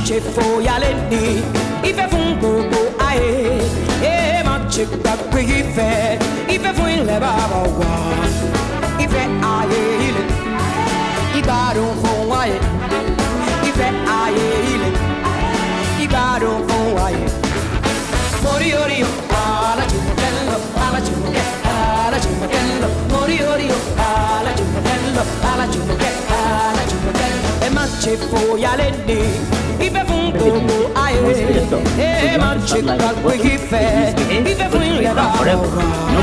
manche foialeni, ife fungo ae, e manche kakwe ife, ife fuin le baba wa, ife ae ile, ibaro fun ae, ife ae ile, ibaro fun ae. Mori ori ala chumakello, ala chumakello, ala chumakello, mori ori ala chumakello, ala chumakello, ala chumakello. E manche foialeni, ife fungo ae, e manche kakwe ife, ife fuin le baba wa.